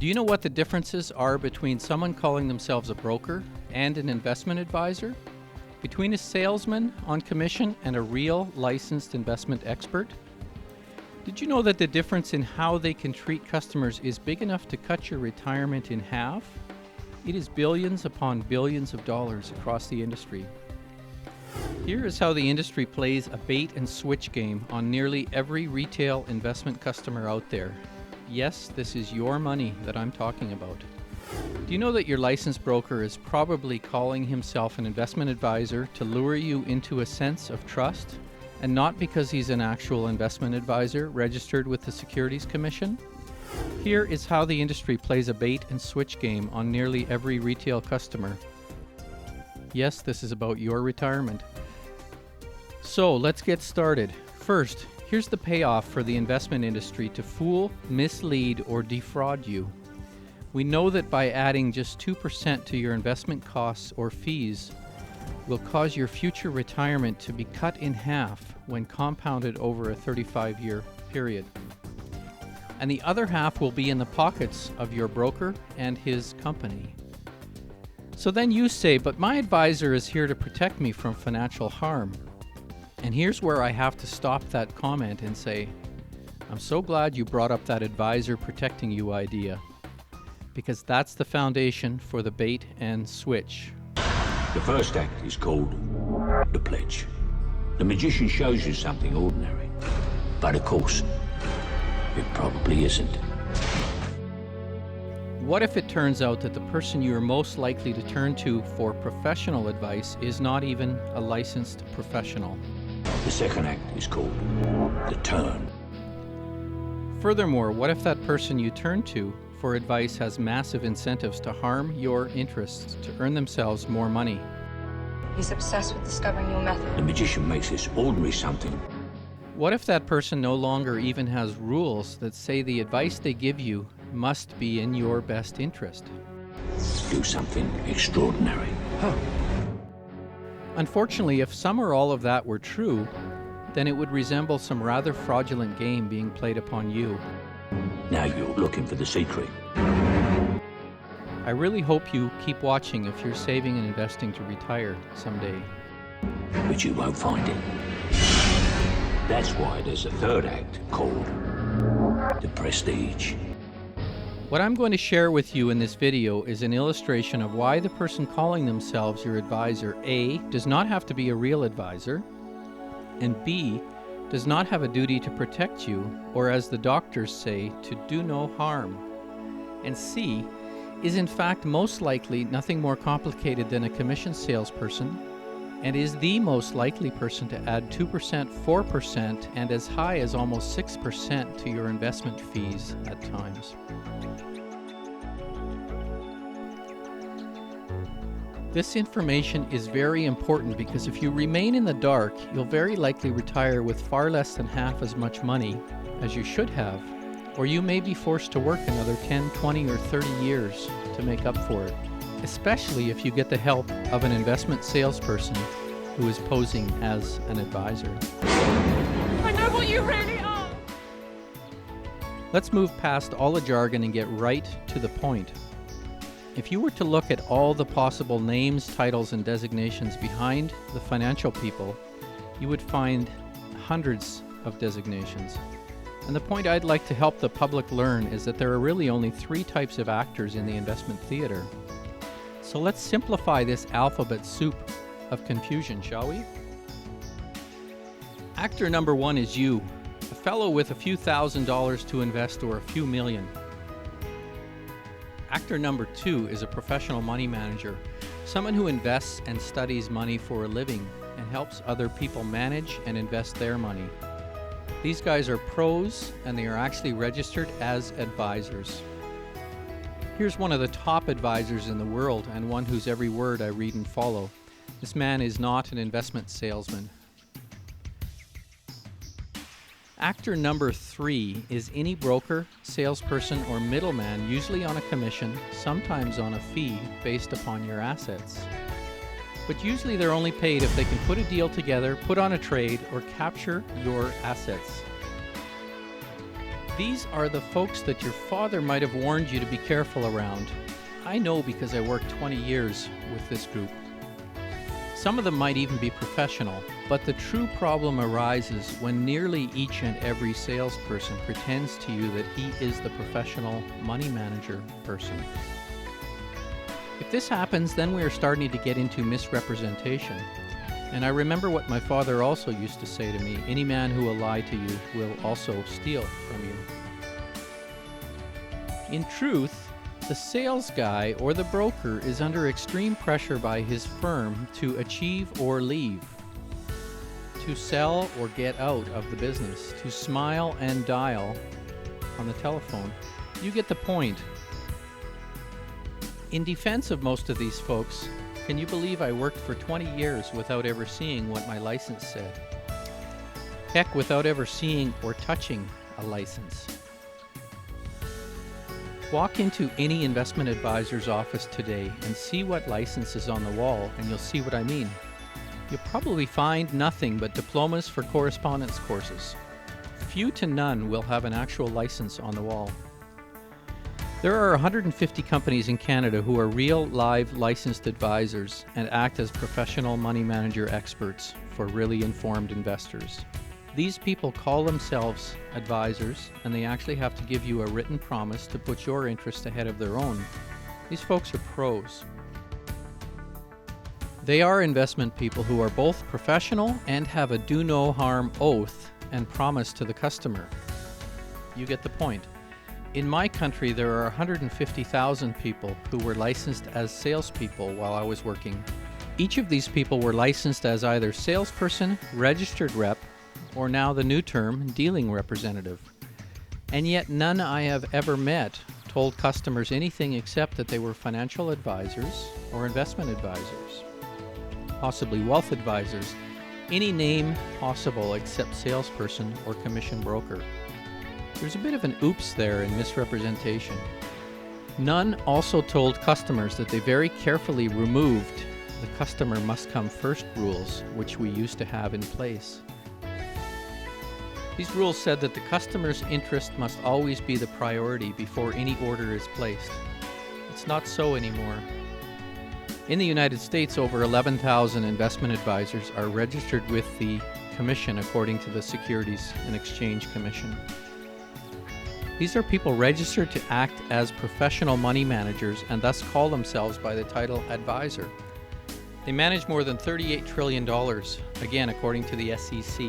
Do you know what the differences are between someone calling themselves a broker and an investment advisor? Between a salesman on commission and a real licensed investment expert? Did you know that the difference in how they can treat customers is big enough to cut your retirement in half? It is billions upon billions of dollars across the industry. Here is how the industry plays a bait and switch game on nearly every retail investment customer out there. Yes, this is your money that I'm talking about. Do you know that your licensed broker is probably calling himself an investment advisor to lure you into a sense of trust, and not because he's an actual investment advisor registered with the Securities Commission? Here is how the industry plays a bait and switch game on nearly every retail customer. Yes, this is about your retirement. So let's get started. First, here's the payoff for the investment industry to fool, mislead, or defraud you. We know that by adding just 2% to your investment costs or fees will cause your future retirement to be cut in half when compounded over a 35-year period. And the other half will be in the pockets of your broker and his company. So then you say, but my advisor is here to protect me from financial harm. And here's where I have to stop that comment and say, I'm so glad you brought up that advisor protecting you idea, because that's the foundation for the bait and switch. The first act is called the pledge. The magician shows you something ordinary, but of course, it probably isn't. What if it turns out that the person you are most likely to turn to for professional advice is not even a licensed professional? The second act is called the turn. Furthermore, what if that person you turn to for advice has massive incentives to harm your interests to earn themselves more money? He's obsessed with discovering your method. The magician makes this ordinary something. What if that person no longer even has rules that say the advice they give you must be in your best interest? Do something extraordinary. Unfortunately, if some or all of that were true, then it would resemble some rather fraudulent game being played upon you. Now you're looking for the secret. I really hope you keep watching if you're saving and investing to retire someday. But you won't find it. That's why there's a third act called the prestige. What I'm going to share with you in this video is an illustration of why the person calling themselves your advisor, A, does not have to be a real advisor, and B, does not have a duty to protect you, or as the doctors say, to do no harm, and C, is in fact most likely nothing more complicated than a commission salesperson, and is the most likely person to add 2%, 4%, and as high as almost 6% to your investment fees at times. This information is very important because if you remain in the dark, you'll very likely retire with far less than half as much money as you should have, or you may be forced to work another 10, 20, or 30 years to make up for it, especially if you get the help of an investment salesperson who is posing as an advisor. I know what you really are! Let's move past all the jargon and get right to the point. If you were to look at all the possible names, titles, and designations behind the financial people, you would find hundreds of designations. And the point I'd like to help the public learn is that there are really only 3 types of actors in the investment theater. So let's simplify this alphabet soup of confusion, shall we? Actor number 1 is you, a fellow with a few $1,000s to invest or a few million. Actor number 2 is a professional money manager, someone who invests and studies money for a living and helps other people manage and invest their money. These guys are pros and they are actually registered as advisors. Here's one of the top advisors in the world and one whose every word I read and follow. This man is not an investment salesman. Actor number 3 is any broker, salesperson, or middleman, usually on a commission, sometimes on a fee based upon your assets. But usually they're only paid if they can put a deal together, put on a trade, or capture your assets. These are the folks that your father might have warned you to be careful around. I know because I worked 20 years with this group. Some of them might even be professional, but the true problem arises when nearly each and every salesperson pretends to you that he is the professional money manager person. If this happens, then we are starting to get into misrepresentation. And I remember what my father also used to say to me, any man who will lie to you will also steal from you. In truth, the sales guy or the broker is under extreme pressure by his firm to achieve or leave, to sell or get out of the business, to smile and dial on the telephone. You get the point. In defense of most of these folks, can you believe I worked for 20 years without ever seeing what my license said? Heck, without ever seeing or touching a license. Walk into any investment advisor's office today and see what license is on the wall, and you'll see what I mean. You'll probably find nothing but diplomas for correspondence courses. Few to none will have an actual license on the wall. There are 150 companies in Canada who are real, live, licensed advisors and act as professional money manager experts for really informed investors. These people call themselves advisors, and they actually have to give you a written promise to put your interest ahead of their own. These folks are pros. They are investment people who are both professional and have a do no harm oath and promise to the customer. You get the point. In my country, there are 150,000 people who were licensed as salespeople while I was working. Each of these people were licensed as either salesperson, registered rep, or now the new term, dealing representative. And yet none I have ever met told customers anything except that they were financial advisors or investment advisors, possibly wealth advisors, any name possible except salesperson or commission broker. There's a bit of an oops there in misrepresentation. None also told customers that they very carefully removed the customer must come first rules, which we used to have in place. These rules said that the customer's interest must always be the priority before any order is placed. It's not so anymore. In the United States, over 11,000 investment advisors are registered with the Commission according to the Securities and Exchange Commission. These are people registered to act as professional money managers and thus call themselves by the title advisor. They manage more than $38 trillion, again according to the SEC.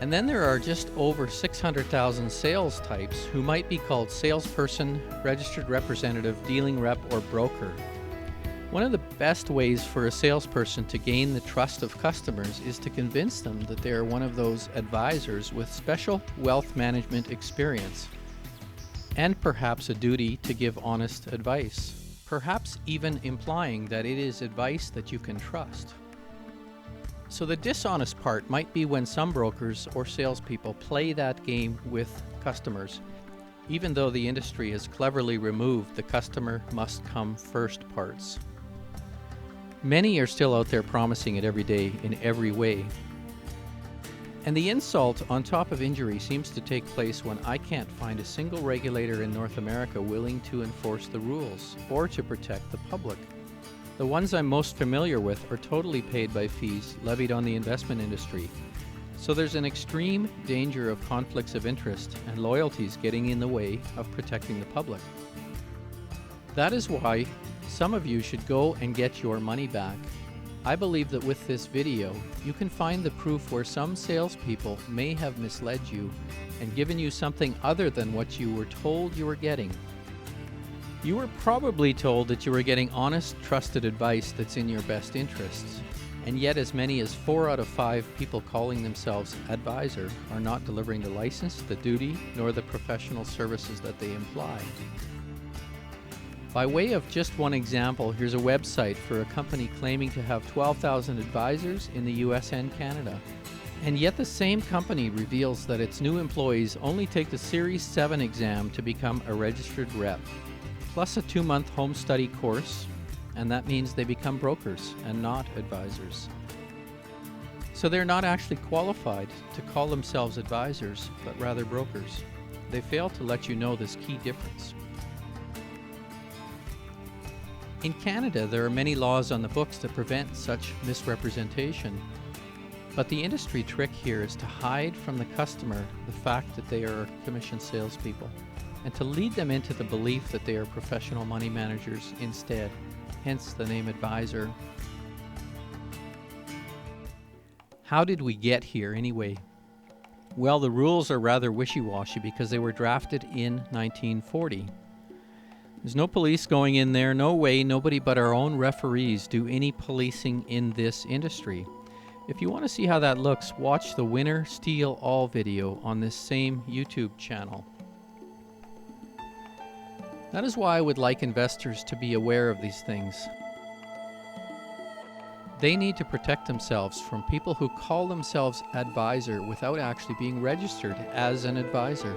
And then there are just over 600,000 sales types who might be called salesperson, registered representative, dealing rep, or broker. One of the best ways for a salesperson to gain the trust of customers is to convince them that they are one of those advisors with special wealth management experience and perhaps a duty to give honest advice, perhaps even implying that it is advice that you can trust. So the dishonest part might be when some brokers or salespeople play that game with customers, even though the industry has cleverly removed the customer must come first parts. Many are still out there promising it every day in every way. And the insult on top of injury seems to take place when I can't find a single regulator in North America willing to enforce the rules or to protect the public. The ones I'm most familiar with are totally paid by fees levied on the investment industry. So there's an extreme danger of conflicts of interest and loyalties getting in the way of protecting the public. That is why some of you should go and get your money back. I believe that with this video, you can find the proof where some salespeople may have misled you and given you something other than what you were told you were getting. You were probably told that you were getting honest, trusted advice that's in your best interests, and yet as many as 4 out of 5 people calling themselves advisor are not delivering the license, the duty, nor the professional services that they imply. By way of just one example, here's a website for a company claiming to have 12,000 advisors in the US and Canada. And yet the same company reveals that its new employees only take the Series 7 exam to become a registered rep, plus a 2-month home study course, and that means they become brokers and not advisors. So they're not actually qualified to call themselves advisors, but rather brokers. They fail to let you know this key difference. In Canada, there are many laws on the books that prevent such misrepresentation. But the industry trick here is to hide from the customer the fact that they are commission salespeople, and to lead them into the belief that they are professional money managers instead, hence the name advisor. How did we get here anyway? Well, the rules are rather wishy-washy because they were drafted in 1940. There's no police going in there, no way, nobody but our own referees do any policing in this industry. If you want to see how that looks, watch the Winner Steal All video on this same YouTube channel. That is why I would like investors to be aware of these things. They need to protect themselves from people who call themselves advisor without actually being registered as an advisor,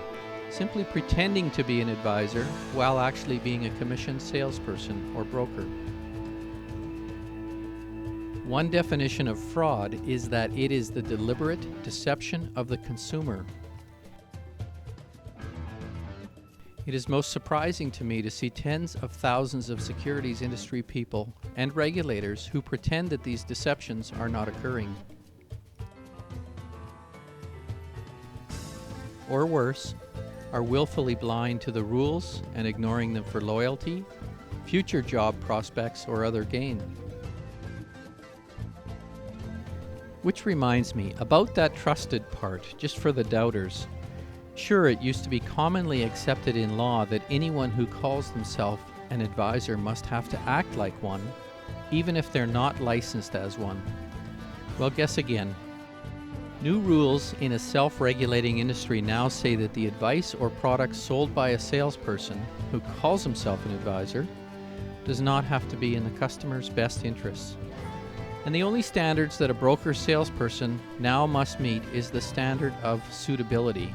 simply pretending to be an advisor while actually being a commissioned salesperson or broker. One definition of fraud is that it is the deliberate deception of the consumer. It is most surprising to me to see tens of thousands of securities industry people and regulators who pretend that these deceptions are not occurring. Or worse, are willfully blind to the rules and ignoring them for loyalty, future job prospects, or other gain. Which reminds me, about that trusted part, just for the doubters. Sure, it used to be commonly accepted in law that anyone who calls themselves an advisor must have to act like one, even if they're not licensed as one. Well, guess again. New rules in a self-regulating industry now say that the advice or product sold by a salesperson who calls himself an advisor does not have to be in the customer's best interests. And the only standards that a broker salesperson now must meet is the standard of suitability.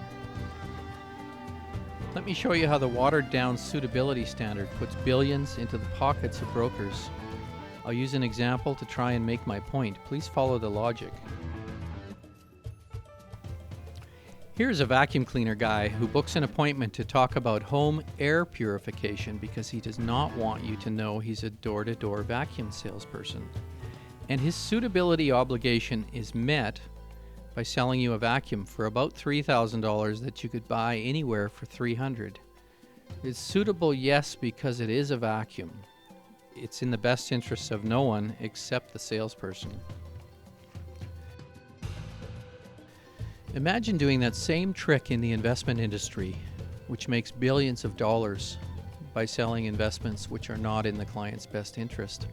Let me show you how the watered-down suitability standard puts billions into the pockets of brokers. I'll use an example to try and make my point. Please follow the logic. Here's a vacuum cleaner guy who books an appointment to talk about home air purification because he does not want you to know he's a door-to-door vacuum salesperson. And his suitability obligation is met by selling you a vacuum for about $3,000 that you could buy anywhere for $300. It's suitable, yes, because it is a vacuum. It's in the best interests of no one except the salesperson. Imagine doing that same trick in the investment industry, which makes billions of dollars by selling investments which are not in the client's best interest.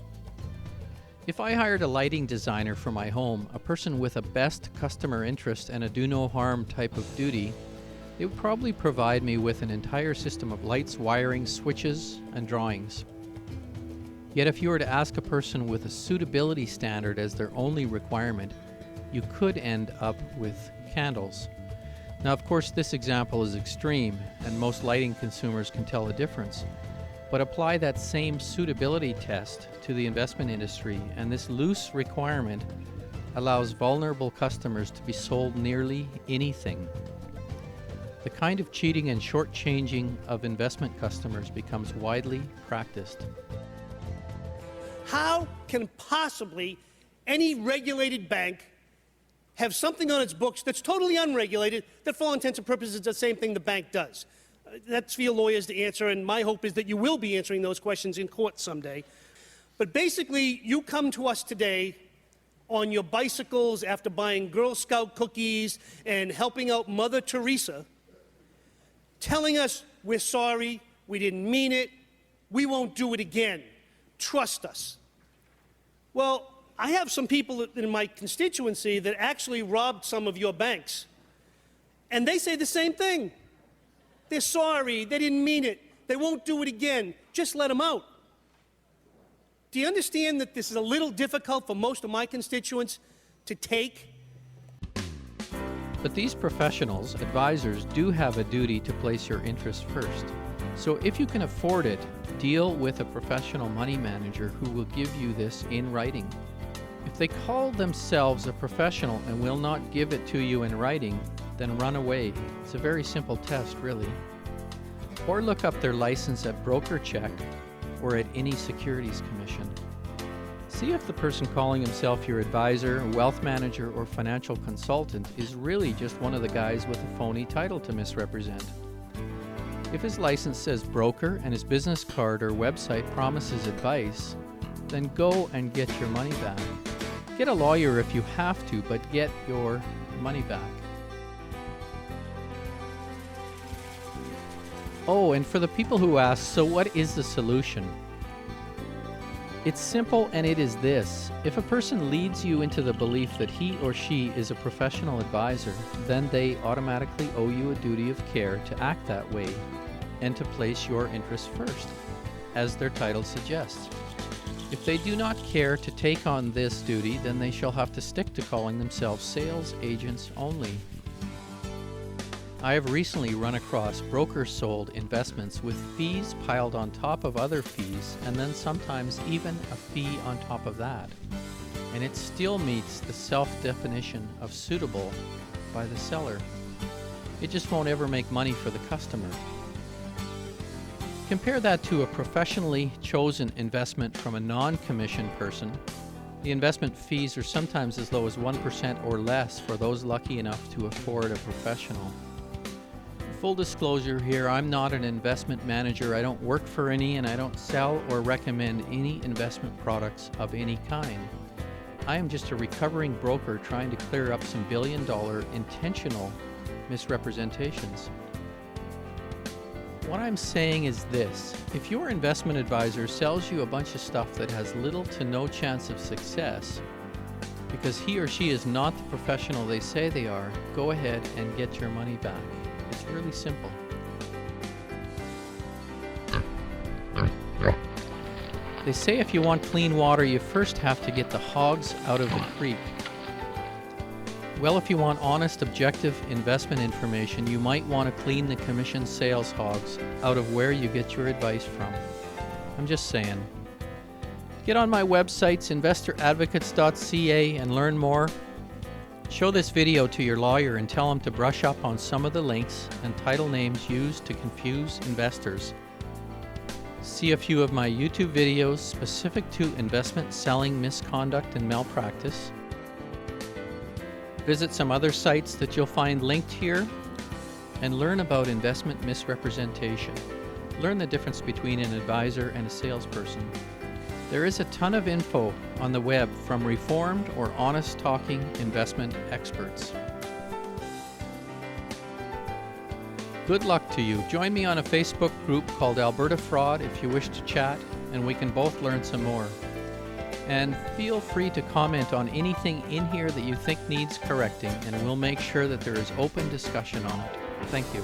If I hired a lighting designer for my home, a person with a best customer interest and a do-no-harm type of duty, they would probably provide me with an entire system of lights, wiring, switches, and drawings. Yet if you were to ask a person with a suitability standard as their only requirement, you could end up with candles. Now, of course, this example is extreme, and most lighting consumers can tell the difference. But apply that same suitability test to the investment industry, and this loose requirement allows vulnerable customers to be sold nearly anything. The kind of cheating and shortchanging of investment customers becomes widely practiced. How can possibly any regulated bank have something on its books that's totally unregulated that, for all intents and purposes, is the same thing the bank does? That's for your lawyers to answer, and my hope is that you will be answering those questions in court someday. But basically, you come to us today on your bicycles after buying Girl Scout cookies and helping out Mother Teresa, telling us we're sorry, we didn't mean it, we won't do it again, trust us. Well, I have some people in my constituency that actually robbed some of your banks, and they say the same thing. They're sorry, they didn't mean it, they won't do it again, just let them out. Do you understand that this is a little difficult for most of my constituents to take? But these professionals, advisors, do have a duty to place your interests first. So if you can afford it, deal with a professional money manager who will give you this in writing. If If they call themselves a professional and will not give it to you in writing, then run away. It's a very simple test, really. Or look up their license at Broker Check or at any securities commission. See if the person calling himself your advisor, wealth manager, or financial consultant is really just one of the guys with a phony title to misrepresent. If his license says broker and his business card or website promises advice, then go and get your money back. Get a lawyer if you have to, but get your money back. Oh, and for the people who ask, so what is the solution? It's simple, and it is this. If a person leads you into the belief that he or she is a professional advisor, then they automatically owe you a duty of care to act that way and to place your interests first, as their title suggests. If they do not care to take on this duty, then they shall have to stick to calling themselves sales agents only. I have recently run across broker-sold investments with fees piled on top of other fees, and then sometimes even a fee on top of that. And it still meets the self-definition of suitable by the seller. It just won't ever make money for the customer. Compare that to a professionally chosen investment from a non-commissioned person. The investment fees are sometimes as low as 1% or less for those lucky enough to afford a professional. Full disclosure here, I'm not an investment manager. I don't work for any, and I don't sell or recommend any investment products of any kind. I am just a recovering broker trying to clear up some billion-dollar intentional misrepresentations. What I'm saying is this: if your investment advisor sells you a bunch of stuff that has little to no chance of success because he or she is not the professional they say they are, go ahead and get your money back. It's really simple. They say if you want clean water, you first have to get the hogs out of the creek. Well, if you want honest, objective investment information, you might want to clean the commission sales hogs out of where you get your advice from. I'm just saying. Get on my websites, investoradvocates.ca, and learn more. Show this video to your lawyer and tell him to brush up on some of the links and title names used to confuse investors. See a few of my YouTube videos specific to investment selling misconduct and malpractice. Visit some other sites that you'll find linked here and learn about investment misrepresentation. Learn the difference between an advisor and a salesperson. There is a ton of info on the web from reformed or honest talking investment experts. Good luck to you. Join me on a Facebook group called Alberta Fraud if you wish to chat, and we can both learn some more. And feel free to comment on anything in here that you think needs correcting, and we'll make sure that there is open discussion on it. Thank you.